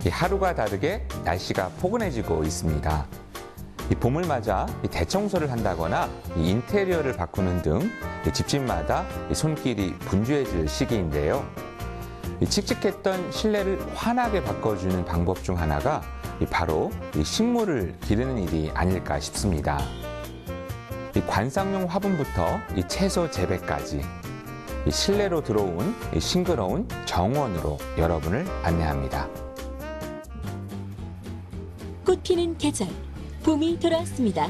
하루가 다르게 날씨가 포근해지고 있습니다. 봄을 맞아 대청소를 한다거나 인테리어를 바꾸는 등 집집마다 손길이 분주해질 시기인데요. 칙칙했던 실내를 환하게 바꿔주는 방법 중 하나가 바로 식물을 기르는 일이 아닐까 싶습니다. 관상용 화분부터 채소 재배까지 실내로 들어온 싱그러운 정원으로 여러분을 안내합니다. 꽃 피는 계절, 봄이 돌아왔습니다.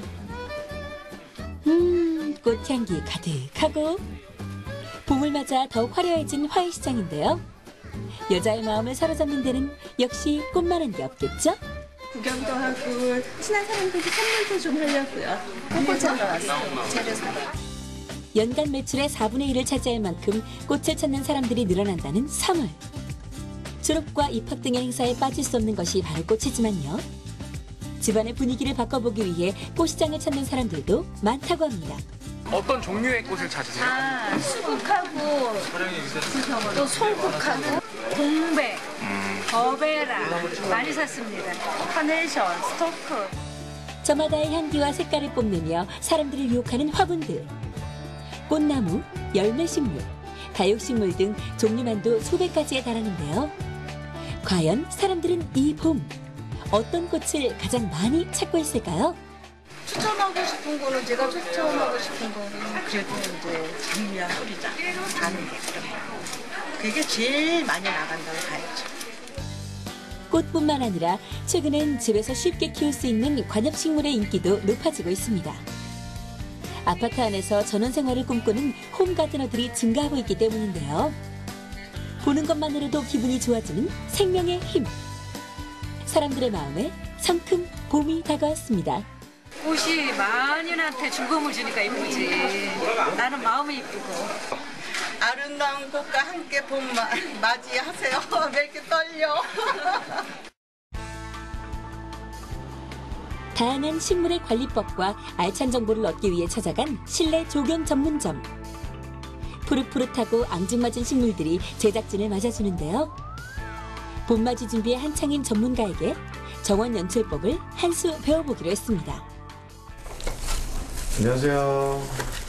꽃향기 가득하고 봄을 맞아 더욱 화려해진 화훼시장인데요. 여자의 마음을 사로잡는 데는 역시 꽃만한 게 없겠죠? 구경도 하고 친한 사람들께 선물도 좀 하려고요. 꽃을 사러 왔어요. 재료 사러. 연간 매출의 4분의 1을 차지할 만큼 꽃을 찾는 사람들이 늘어난다는 3월. 졸업과 입학 등의 행사에 빠질 수 없는 것이 바로 꽃이지만요. 집안의 분위기를 바꿔보기 위해 꽃시장을 찾는 사람들도 많다고 합니다. 어떤 종류의 꽃을 찾으세요? 수국하고 또 송국하고 동백, 버베라 많이 샀습니다. 카네이션, 스토크. 저마다의 향기와 색깔을 뽐내며 사람들을 유혹하는 화분들. 꽃나무, 열매식물, 다육식물 등 종류만도 수백 가지에 달하는데요. 과연 사람들은 이 봄, 어떤 꽃을 가장 많이 찾고 있을까요? 추천하고 싶은 거는 제가 추천하고 싶은 거는 그래도 이제 장미와 소리장 가는 게 그게 제일 많이 나간다고 봐야죠. 꽃뿐만 아니라 최근엔 집에서 쉽게 키울 수 있는 관엽식물의 인기도 높아지고 있습니다. 아파트 안에서 전원생활을 꿈꾸는 홈가드너들이 증가하고 있기 때문인데요. 보는 것만으로도 기분이 좋아지는 생명의 힘. 사람들의 마음에 성큼 봄이 다가왔습니다. 꽃이 만인한테 즐거움을 주니까 이쁘지. 나는 마음이 이쁘고. 아름다운 꽃과 함께 봄 맞이하세요. 왜 이렇게 떨려? 다양한 식물의 관리법과 알찬 정보를 얻기 위해 찾아간 실내 조경 전문점. 푸릇푸릇하고 앙증맞은 식물들이 제작진을 맞아주는데요. 봄맞이 준비에 한창인 전문가에게 정원 연출법을 한 수 배워보기로 했습니다. 안녕하세요.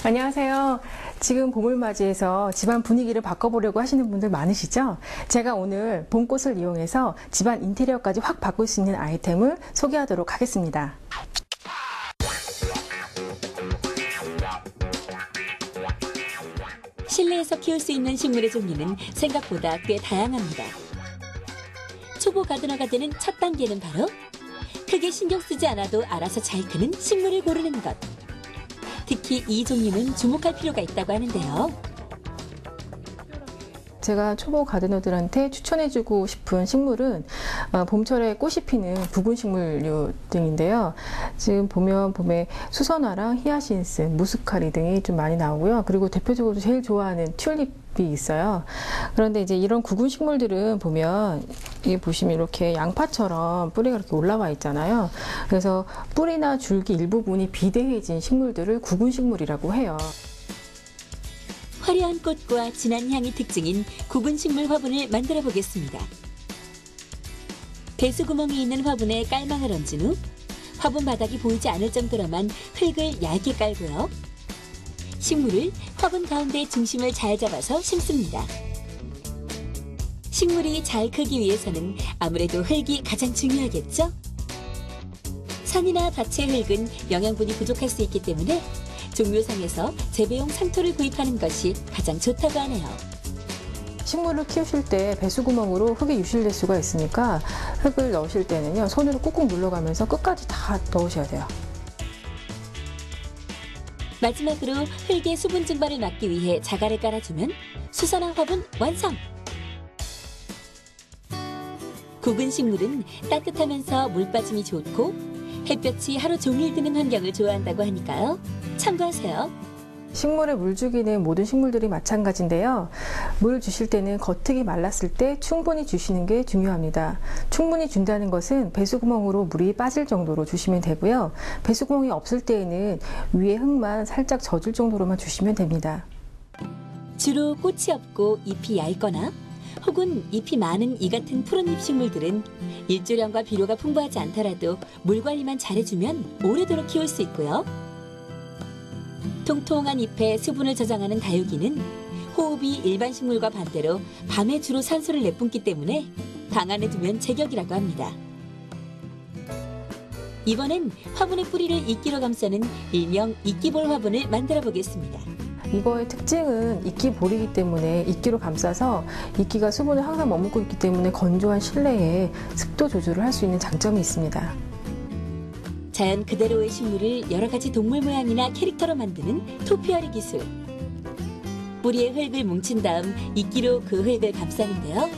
안녕하세요. 지금 봄을 맞이해서 집안 분위기를 바꿔보려고 하시는 분들 많으시죠? 제가 오늘 봄꽃을 이용해서 집안 인테리어까지 확 바꿀 수 있는 아이템을 소개하도록 하겠습니다. 실내에서 키울 수 있는 식물의 종류는 생각보다 꽤 다양합니다. 초보 가드너가 되는 첫 단계는 바로 크게 신경 쓰지 않아도 알아서 잘 크는 식물을 고르는 것. 특히 이 종류는 주목할 필요가 있다고 하는데요. 제가 초보 가드너들한테 추천해주고 싶은 식물은 봄철에 꽃이 피는 붉은 식물류 등인데요. 지금 보면 봄에 수선화랑 히아신스, 무스카리 등이 좀 많이 나오고요. 그리고 대표적으로 제일 좋아하는 튤립이 있어요. 그런데 이제 이런 구근 식물들은 보면 이게 보시면 이렇게 양파처럼 뿌리가 이렇게 올라와 있잖아요. 그래서 뿌리나 줄기 일부분이 비대해진 식물들을 구근 식물이라고 해요. 화려한 꽃과 진한 향이 특징인 구근식물 화분을 만들어 보겠습니다. 배수구멍이 있는 화분에 깔망을 얹은 후 화분 바닥이 보이지 않을 정도로만 흙을 얇게 깔고요. 식물을 화분 가운데 중심을 잘 잡아서 심습니다. 식물이 잘 크기 위해서는 아무래도 흙이 가장 중요하겠죠? 산이나 밭의 흙은 영양분이 부족할 수 있기 때문에 종묘상에서 재배용 상토를 구입하는 것이 가장 좋다고 하네요. 식물을 키우실 때 배수구멍으로 흙이 유실될 수가 있으니까 흙을 넣으실 때는요, 손으로 꾹꾹 눌러가면서 끝까지 다 넣으셔야 돼요. 마지막으로 흙의 수분 증발을 막기 위해 자갈을 깔아주면 수선화 화분 완성! 구근 식물은 따뜻하면서 물 빠짐이 좋고 햇볕이 하루 종일 드는 환경을 좋아한다고 하니까요. 참고하세요. 식물에 물 주기는 모든 식물들이 마찬가지인데요. 물을 주실 때는 겉흙이 말랐을 때 충분히 주시는 게 중요합니다. 충분히 준다는 것은 배수구멍으로 물이 빠질 정도로 주시면 되고요. 배수구멍이 없을 때에는 위에 흙만 살짝 젖을 정도로만 주시면 됩니다. 주로 꽃이 없고 잎이 얇거나 혹은 잎이 많은 이 같은 푸른잎 식물들은 일조량과 비료가 풍부하지 않더라도 물 관리만 잘해주면 오래도록 키울 수 있고요. 통통한 잎에 수분을 저장하는 다육이는 호흡이 일반 식물과 반대로 밤에 주로 산소를 내뿜기 때문에 방 안에 두면 제격이라고 합니다. 이번엔 화분의 뿌리를 이끼로 감싸는 일명 이끼볼 화분을 만들어 보겠습니다. 이거의 특징은 이끼볼이기 때문에 이끼로 감싸서 이끼가 수분을 항상 머금고 있기 때문에 건조한 실내에 습도 조절을 할 수 있는 장점이 있습니다. 자연 그대로의 식물을 여러 가지 동물 모양이나 캐릭터로 만드는 토피아리 기술. 뿌리에 흙을 뭉친 다음 이끼로 그 흙을 감싸는데요.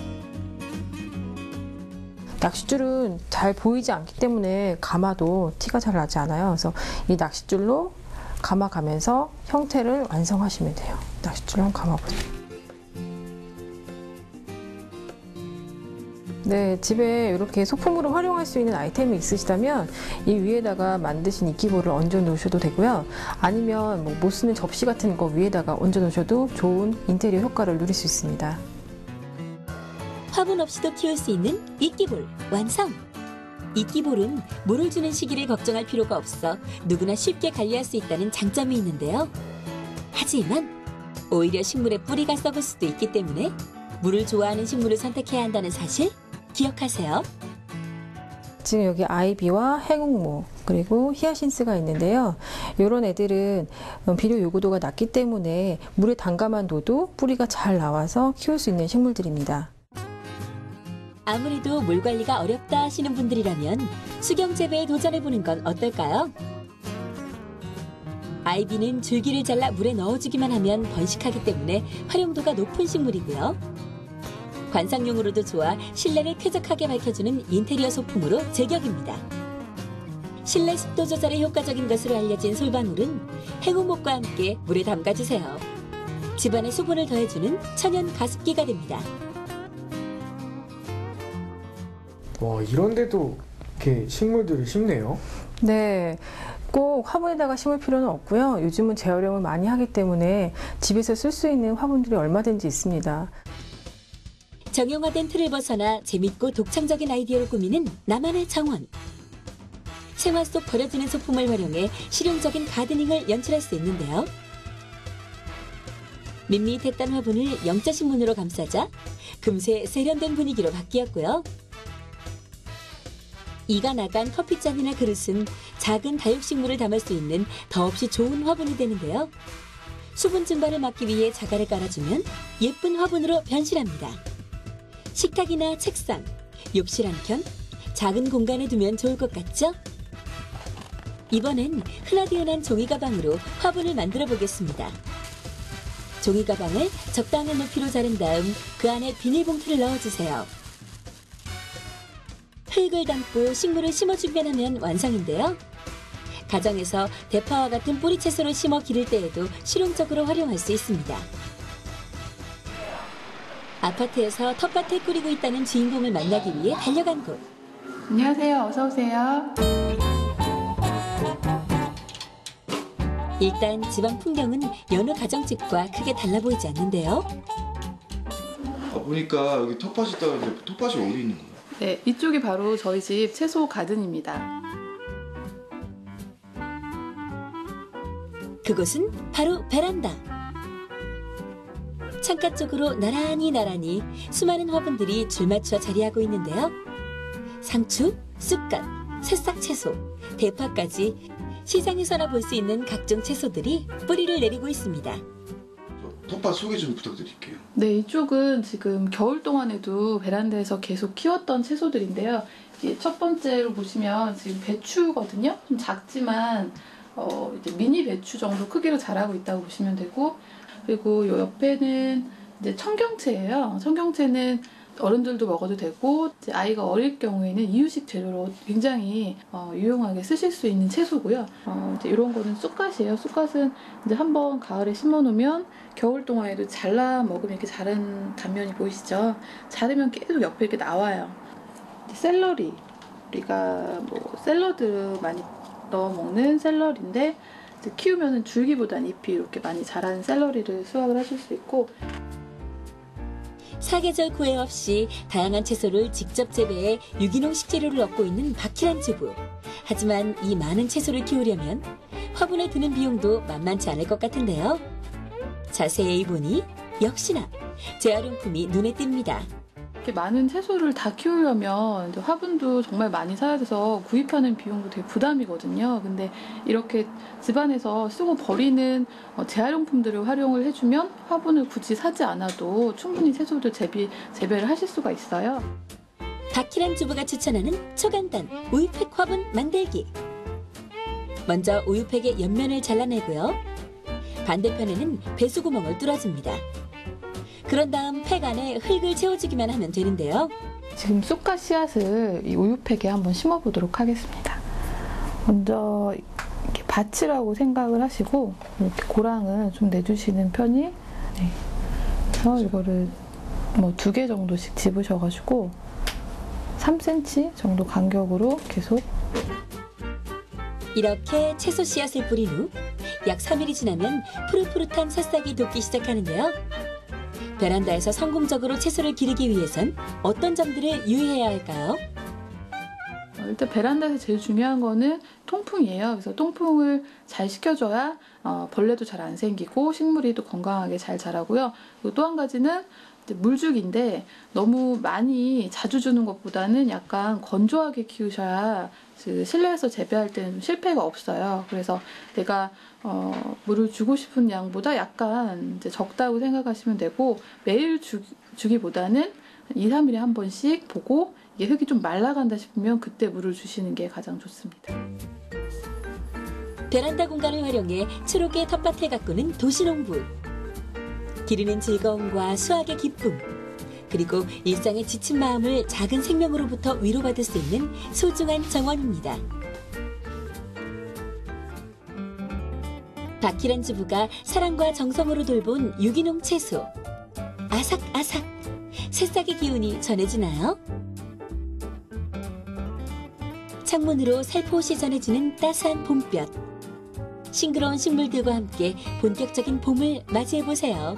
낚싯줄은 잘 보이지 않기 때문에 감아도 티가 잘 나지 않아요. 그래서 이 낚싯줄로 감아가면서 형태를 완성하시면 돼요. 낚싯줄로 한번 감아보세요. 네, 집에 이렇게 소품으로 활용할 수 있는 아이템이 있으시다면 이 위에다가 만드신 이끼볼을 얹어 놓으셔도 되고요. 아니면 뭐 못 쓰는 접시 같은 거 위에다가 얹어 놓으셔도 좋은 인테리어 효과를 누릴 수 있습니다. 화분 없이도 키울 수 있는 이끼볼 완성! 이끼볼은 물을 주는 시기를 걱정할 필요가 없어 누구나 쉽게 관리할 수 있다는 장점이 있는데요. 하지만 오히려 식물의 뿌리가 썩을 수도 있기 때문에 물을 좋아하는 식물을 선택해야 한다는 사실 기억하세요. 지금 여기 아이비와 행운모 그리고 히아신스가 있는데요. 이런 애들은 비료 요구도가 낮기 때문에 물에 담가만 둬도 뿌리가 잘 나와서 키울 수 있는 식물들입니다. 아무래도 물 관리가 어렵다 하시는 분들이라면 수경 재배에 도전해보는 건 어떨까요? 아이비는 줄기를 잘라 물에 넣어주기만 하면 번식하기 때문에 활용도가 높은 식물이고요. 관상용으로도 좋아 실내를 쾌적하게 밝혀주는 인테리어 소품으로 제격입니다. 실내 습도 조절에 효과적인 것으로 알려진 솔방울은 행운목과 함께 물에 담가주세요. 집안에 수분을 더해주는 천연 가습기가 됩니다. 와, 이런데도 이렇게 식물들을 심네요. 네, 꼭 화분에다가 심을 필요는 없고요. 요즘은 재활용을 많이 하기 때문에 집에서 쓸 수 있는 화분들이 얼마든지 있습니다. 정형화된 틀을 벗어나 재밌고 독창적인 아이디어로 꾸미는 나만의 정원. 생활 속 버려지는 소품을 활용해 실용적인 가드닝을 연출할 수 있는데요. 밋밋했던 화분을 영자신문으로 감싸자 금세 세련된 분위기로 바뀌었고요. 이가 나간 커피잔이나 그릇은 작은 다육식물을 담을 수 있는 더없이 좋은 화분이 되는데요. 수분 증발을 막기 위해 자갈을 깔아주면 예쁜 화분으로 변신합니다. 식탁이나 책상, 욕실 한켠, 작은 공간에 두면 좋을 것 같죠? 이번엔 흔하디흔한 종이 가방으로 화분을 만들어 보겠습니다. 종이 가방을 적당한 높이로 자른 다음 그 안에 비닐봉투를 넣어주세요. 흙을 담고 식물을 심어주기만 하면 완성인데요. 가정에서 대파와 같은 뿌리 채소를 심어 기를 때에도 실용적으로 활용할 수 있습니다. 아파트에서 텃밭을 꾸리고 있다는 주인공을 만나기 위해 달려간 곳. 안녕하세요. 어서 오세요. 일단 집안 풍경은 여느 가정집과 크게 달라 보이지 않는데요. 보니까 여기 텃밭이 있다고 하는데 텃밭이 어디 있는 거예요? 네, 이쪽이 바로 저희 집 채소 가든입니다. 그곳은 바로 베란다. 창가 쪽으로 나란히 수많은 화분들이 줄맞춰 자리하고 있는데요. 상추, 쑥갓, 새싹 채소, 대파까지 시장에서나 볼 수 있는 각종 채소들이 뿌리를 내리고 있습니다. 텃밭 소개 좀 부탁드릴게요. 네, 이쪽은 지금 겨울 동안에도 베란다에서 계속 키웠던 채소들인데요. 이제 첫 번째로 보시면 지금 배추거든요. 좀 작지만 이제 미니 배추 정도 크기로 자라고 있다고 보시면 되고, 그리고 요 옆에는 이제 청경채예요. 청경채는 어른들도 먹어도 되고 이제 아이가 어릴 경우에는 이유식 재료로 굉장히 유용하게 쓰실 수 있는 채소고요. 이제 이런 거는 쑥갓이에요. 쑥갓은 이제 한번 가을에 심어놓으면 겨울 동안에도 잘라 먹으면 이렇게 자른 단면이 보이시죠? 자르면 계속 옆에 이렇게 나와요. 샐러리, 우리가 뭐 샐러드 많이 넣어 먹는 샐러리인데 이제 키우면은 줄기보다는 잎이 이렇게 많이 자라는 샐러리를 수확을 하실 수 있고. 사계절 구애 없이 다양한 채소를 직접 재배해 유기농 식재료를 얻고 있는 박희란 주부. 하지만 이 많은 채소를 키우려면 화분에 드는 비용도 만만치 않을 것 같은데요. 자세히 보니 역시나 재활용품이 눈에 띕니다. 이렇게 많은 채소를 다 키우려면 이제 화분도 정말 많이 사야 돼서 구입하는 비용도 되게 부담이거든요. 근데 이렇게 집안에서 쓰고 버리는 재활용품들을 활용을 해주면 화분을 굳이 사지 않아도 충분히 채소를 재배를 하실 수가 있어요. 박희란 주부가 추천하는 초간단 우유팩 화분 만들기. 먼저 우유팩의 옆면을 잘라내고요. 반대편에는 배수구멍을 뚫어줍니다. 그런 다음 팩 안에 흙을 채워주기만 하면 되는데요. 지금 쑥과 씨앗을 이 우유팩에 한번 심어보도록 하겠습니다. 먼저 이렇게 밭이라고 생각을 하시고 이렇게 고랑을 좀 내주시는 편이, 네. 그래서 이거를 뭐 2개 정도씩 집으셔가지고 3cm 정도 간격으로 계속. 이렇게 채소 씨앗을 뿌린 후 약 3일이 지나면 푸릇푸릇한 새싹이 돋기 시작하는데요. 베란다에서 성공적으로 채소를 기르기 위해선 어떤 점들을 유의해야 할까요? 일단 베란다에서 제일 중요한 거는 통풍이에요. 그래서 통풍을 잘 시켜줘야 벌레도 잘 안 생기고 식물이 또 건강하게 잘 자라고요. 그리고 또 한 가지는 물주기인데 너무 많이 자주 주는 것보다는 약간 건조하게 키우셔야 실내에서 재배할 때는 좀 실패가 없어요. 그래서 내가 물을 주고 싶은 양보다 약간 이제 적다고 생각하시면 되고, 매일 주기보다는 2, 3일에 한 번씩 보고 이게 흙이 좀 말라간다 싶으면 그때 물을 주시는 게 가장 좋습니다. 베란다 공간을 활용해 초록의 텃밭을 가꾸는 도시농부. 기르는 즐거움과 수확의 기쁨, 그리고 일상의 지친 마음을 작은 생명으로부터 위로받을 수 있는 소중한 정원입니다. 박희란 주부가 사랑과 정성으로 돌본 유기농 채소. 아삭아삭, 새싹의 기운이 전해지나요? 창문으로 살포시 전해주는 따스한 봄볕. 싱그러운 식물들과 함께 본격적인 봄을 맞이해보세요.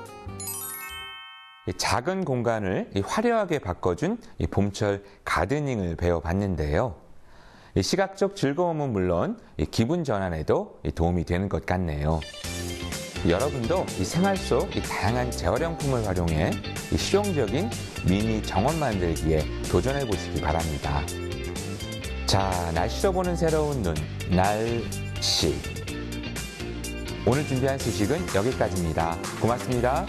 작은 공간을 화려하게 바꿔준 봄철 가드닝을 배워봤는데요. 시각적 즐거움은 물론 기분 전환에도 도움이 되는 것 같네요. 여러분도 생활 속 다양한 재활용품을 활용해 실용적인 미니 정원 만들기에 도전해 보시기 바랍니다. 자, 날씨로 보는 새로운 눈, 날씨. 오늘 준비한 소식은 여기까지입니다. 고맙습니다.